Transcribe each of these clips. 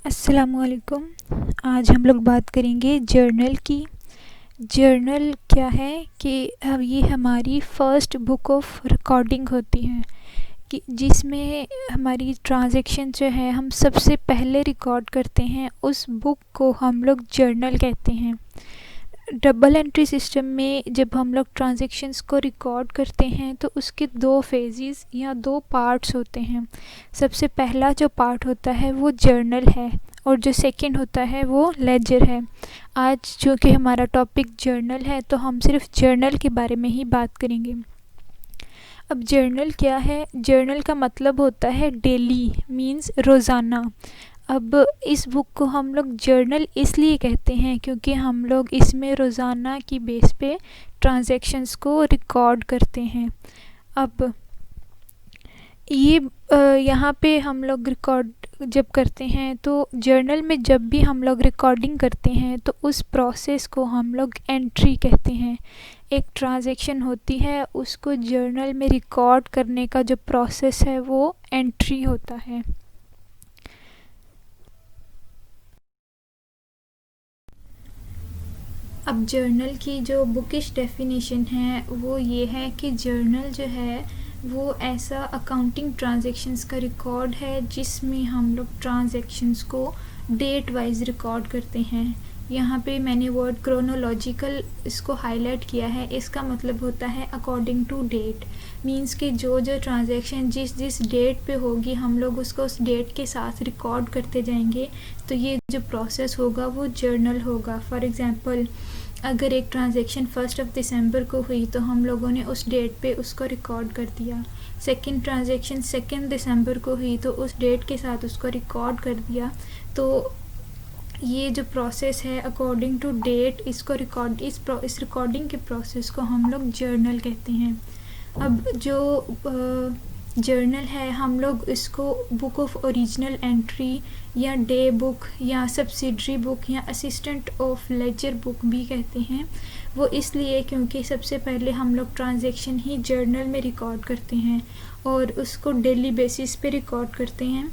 अस्सलामुअलैकुम। आज हम लोग बात करेंगे जर्नल की। जर्नल क्या है कि अब ये हमारी फ़र्स्ट बुक ऑफ रिकॉर्डिंग होती है कि जिसमें हमारी ट्रांजैक्शन जो है हम सबसे पहले रिकॉर्ड करते हैं, उस बुक को हम लोग जर्नल कहते हैं। डबल एंट्री सिस्टम में जब हम लोग ट्रांजैक्शंस को रिकॉर्ड करते हैं तो उसके दो फेजेस या दो पार्ट्स होते हैं। सबसे पहला जो पार्ट होता है वो जर्नल है और जो सेकंड होता है वो लेजर है। आज चूँकि हमारा टॉपिक जर्नल है तो हम सिर्फ जर्नल के बारे में ही बात करेंगे। अब जर्नल क्या है? जर्नल का मतलब होता है डेली, मीन्स रोज़ाना। अब इस बुक को हम लोग जर्नल इसलिए कहते हैं क्योंकि हम लोग इसमें रोज़ाना की बेस पे ट्रांजैक्शंस को रिकॉर्ड करते हैं। अब ये यहाँ पे हम लोग रिकॉर्ड जब करते हैं तो जर्नल में जब भी हम लोग रिकॉर्डिंग करते हैं तो उस प्रोसेस को हम लोग एंट्री कहते हैं। एक ट्रांजैक्शन होती है, उसको जर्नल में रिकॉर्ड करने का जो प्रोसेस है वो एंट्री होता है। अब जर्नल की जो बुकिश डेफिनेशन है वो ये है कि जर्नल जो है वो ऐसा अकाउंटिंग ट्रांजैक्शंस का रिकॉर्ड है जिसमें हम लोग ट्रांजैक्शंस को डेट वाइज रिकॉर्ड करते हैं। यहाँ पे मैंने वर्ड क्रोनोलॉजिकल इसको हाईलाइट किया है। इसका मतलब होता है अकॉर्डिंग टू डेट, मींस कि जो जो ट्रांजैक्शन जिस जिस डेट पे होगी हम लोग उसको उस डेट के साथ रिकॉर्ड करते जाएंगे, तो ये जो प्रोसेस होगा वो जर्नल होगा। फॉर एग्ज़ाम्पल, अगर एक ट्रांजैक्शन 1 दिसंबर को हुई तो हम लोगों ने उस डेट पे उसको रिकॉर्ड कर दिया। सेकंड ट्रांजैक्शन 2 दिसंबर को हुई तो उस डेट के साथ उसको रिकॉर्ड कर दिया। तो ये जो प्रोसेस है अकॉर्डिंग टू डेट, इसको रिकॉर्ड इस रिकॉर्डिंग के प्रोसेस को हम लोग जर्नल कहते हैं। अब जो जर्नल है हम लोग इसको बुक ऑफ ओरिजिनल एंट्री या डे बुक या सब्सिडरी बुक या असिस्टेंट ऑफ लेजर बुक भी कहते हैं। वो इसलिए क्योंकि सबसे पहले हम लोग ट्रांजैक्शन ही जर्नल में रिकॉर्ड करते हैं और उसको डेली बेसिस पे रिकॉर्ड करते हैं।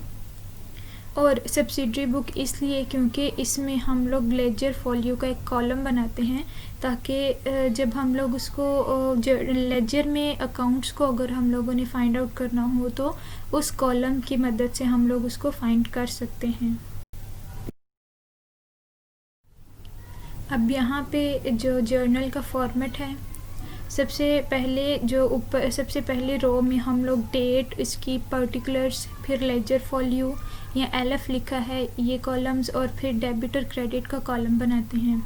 और सब्सिडरी बुक इसलिए क्योंकि इसमें हम लोग लेजर फॉलियो का एक कॉलम बनाते हैं ताकि जब हम लोग उसको लेजर में अकाउंट्स को अगर हम लोगों ने फाइंड आउट करना हो तो उस कॉलम की मदद से हम लोग उसको फाइंड कर सकते हैं। अब यहाँ पे जो जर्नल का फॉर्मेट है, सबसे पहले रो में हम लोग डेट, इसकी पर्टिकुलर्स, फिर लेजर फॉलियो या एलएफ लिखा है ये कॉलम्स, और फिर डेबिट और क्रेडिट का कॉलम बनाते हैं।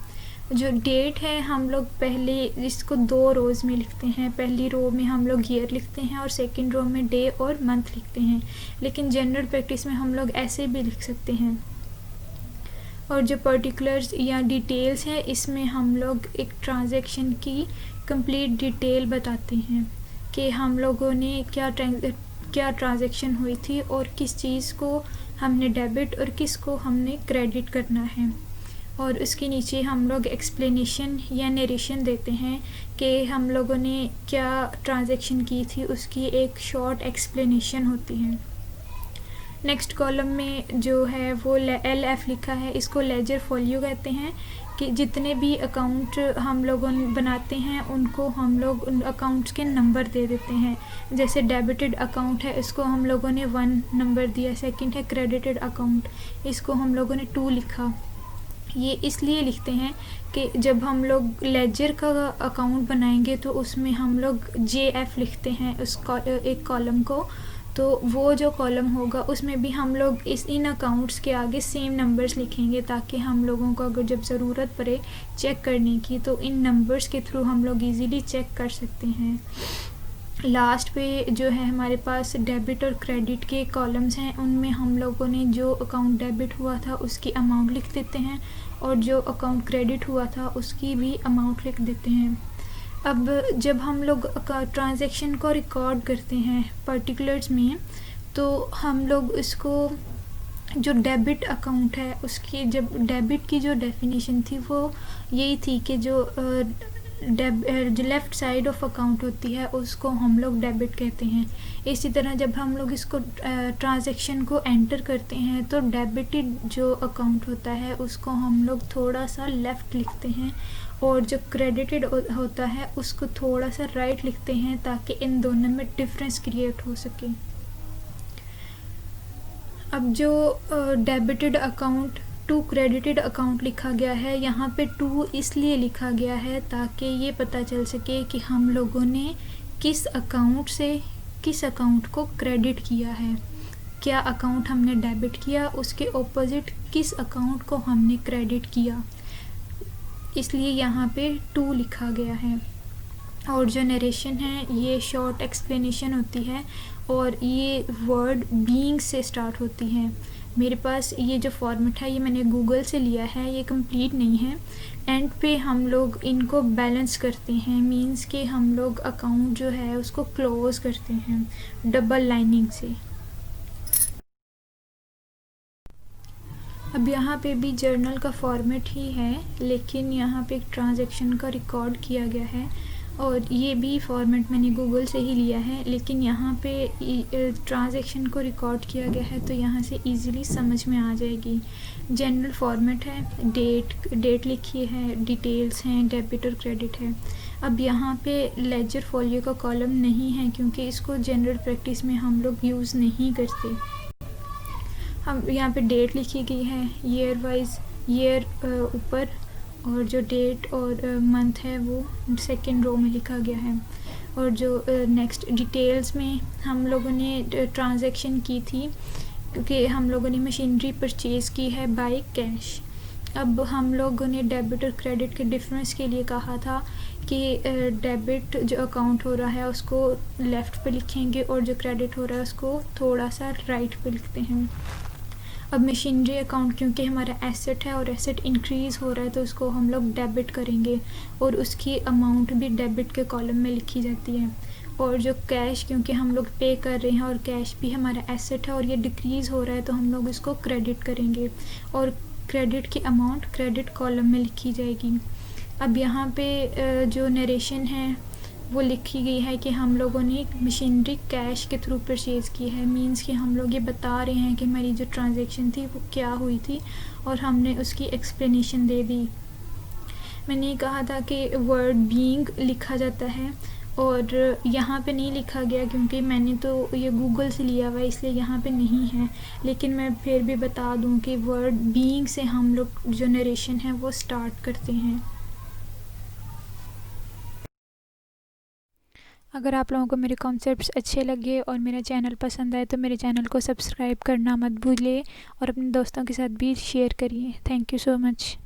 जो डेट है हम लोग पहले इसको 2 रोज़ में लिखते हैं। पहली रो में हम लोग ईयर लिखते हैं और सेकंड रो में डे और मंथ लिखते हैं, लेकिन जनरल प्रैक्टिस में हम लोग ऐसे भी लिख सकते हैं। और जो पर्टिकुलर्स या डिटेल्स हैं इसमें हम लोग एक ट्रांजैक्शन की कंप्लीट डिटेल बताते हैं कि हम लोगों ने क्या ट्रांजैक्शन हुई थी और किस चीज़ को हमने डेबिट और किस को हमने क्रेडिट करना है। और उसके नीचे हम लोग एक्सप्लेनेशन या नरेशन देते हैं कि हम लोगों ने क्या ट्रांजैक्शन की थी, उसकी एक शॉर्ट एक्सप्लेनेशन होती है। नेक्स्ट कॉलम में जो है वो LF लिखा है, इसको लेजर फॉलियो कहते हैं कि जितने भी अकाउंट हम लोगों बनाते हैं उनको हम लोग उन अकाउंट्स के नंबर दे देते हैं। जैसे डेबिटेड अकाउंट है, इसको हम लोगों ने 1 नंबर दिया। सेकंड है क्रेडिटेड अकाउंट, इसको हम लोगों ने 2 लिखा। ये इसलिए लिखते हैं कि जब हम लोग लेजर का अकाउंट बनाएंगे तो उसमें हम लोग JF लिखते हैं एक कॉलम को, तो वो जो कॉलम होगा उसमें भी हम लोग इन अकाउंट्स के आगे सेम नंबर्स लिखेंगे ताकि हम लोगों को अगर जब ज़रूरत पड़े चेक करने की तो इन नंबर्स के थ्रू हम लोग इजीली चेक कर सकते हैं। लास्ट पे जो है हमारे पास डेबिट और क्रेडिट के कॉलम्स हैं, उनमें हम लोगों ने जो अकाउंट डेबिट हुआ था उसकी अमाउंट लिख देते हैं और जो अकाउंट क्रेडिट हुआ था उसकी भी अमाउंट लिख देते हैं। अब जब हम लोग ट्रांजैक्शन को रिकॉर्ड करते हैं पर्टिकुलर्स में, तो हम लोग इसको जो डेबिट अकाउंट है उसकी, जब डेबिट की जो डेफिनेशन थी वो यही थी कि जो जो लेफ़्ट साइड ऑफ अकाउंट होती है उसको हम लोग डेबिट कहते हैं। इसी तरह जब हम लोग इसको ट्रांजैक्शन को एंटर करते हैं तो डेबिटेड जो अकाउंट होता है उसको हम लोग थोड़ा सा लेफ़्ट लिखते हैं, और जो क्रेडिटेड होता है उसको थोड़ा सा राइट लिखते हैं, ताकि इन दोनों में डिफरेंस क्रिएट हो सके। अब जो debited account to credited account लिखा गया है, यहाँ पे टू इसलिए लिखा गया है ताकि ये पता चल सके कि हम लोगों ने किस अकाउंट से किस अकाउंट को क्रेडिट किया है। क्या अकाउंट हमने डेबिट किया, उसके ऑपोजिट किस अकाउंट को हमने क्रेडिट किया, इसलिए यहाँ पे टू लिखा गया है। और जो नरेशन है ये शॉर्ट एक्सप्लेनेशन होती है, और ये वर्ड बीइंग से स्टार्ट होती है। मेरे पास ये जो फॉर्मेट है ये मैंने गूगल से लिया है, ये कंप्लीट नहीं है। एंड पे हम लोग इनको बैलेंस करते हैं, मींस कि हम लोग अकाउंट जो है उसको क्लोज करते हैं डबल लाइनिंग से। अब यहाँ पे भी जर्नल का फॉर्मेट ही है, लेकिन यहाँ पे एक ट्रांजैक्शन का रिकॉर्ड किया गया है, और ये भी फॉर्मेट मैंने गूगल से ही लिया है, लेकिन यहाँ पे ट्रांजैक्शन को रिकॉर्ड किया गया है तो यहाँ से इजीली समझ में आ जाएगी। जनरल फॉर्मेट है, डेट लिखी है, डिटेल्स हैं, डेबिट और क्रेडिट है। अब यहाँ पे लेजर फॉलियो का कॉलम नहीं है क्योंकि इसको जनरल प्रैक्टिस में हम लोग यूज़ नहीं करते। हम यहाँ पे डेट लिखी गई है, ईयर वाइज ईयर ऊपर, और जो डेट और मंथ है वो सेकंड रो में लिखा गया है। और जो नेक्स्ट डिटेल्स में हम लोगों ने ट्रांजैक्शन की थी, क्योंकि हम लोगों ने मशीनरी परचेज़ की है बाय कैश। अब हम लोगों ने डेबिट और क्रेडिट के डिफरेंस के लिए कहा था कि डेबिट जो अकाउंट हो रहा है उसको लेफ़्ट पे लिखेंगे, और जो क्रेडिट हो रहा है उसको थोड़ा सा राइट पे लिखते हैं। अब मशीनरी अकाउंट क्योंकि हमारा एसेट है और एसेट इंक्रीज़ हो रहा है तो उसको हम लोग डेबिट करेंगे, और उसकी अमाउंट भी डेबिट के कॉलम में लिखी जाती है। और जो कैश क्योंकि हम लोग पे कर रहे हैं और कैश भी हमारा एसेट है और ये डिक्रीज़ हो रहा है तो हम लोग इसको क्रेडिट करेंगे, और क्रेडिट की अमाउंट क्रेडिट कॉलम में लिखी जाएगी। अब यहाँ पे जो नरेशन है वो लिखी गई है कि हम लोगों ने मशीनरी कैश के थ्रू परचेज़ की है, मींस कि हम लोग ये बता रहे हैं कि हमारी जो ट्रांजैक्शन थी वो क्या हुई थी, और हमने उसकी एक्सप्लेनेशन दे दी। मैंने कहा था कि वर्ड बीइंग लिखा जाता है, और यहाँ पे नहीं लिखा गया क्योंकि मैंने तो ये गूगल से लिया हुआ है इसलिए यहाँ पे नहीं है, लेकिन मैं फिर भी बता दूँ कि वर्ड बीइंग से हम लोग जो नरेशन है वो स्टार्ट करते हैं। अगर आप लोगों को मेरे कॉन्सेप्ट्स अच्छे लगे और मेरा चैनल पसंद आए तो मेरे चैनल को सब्सक्राइब करना मत भूलिए, और अपने दोस्तों के साथ भी शेयर करिए। Thank you so much.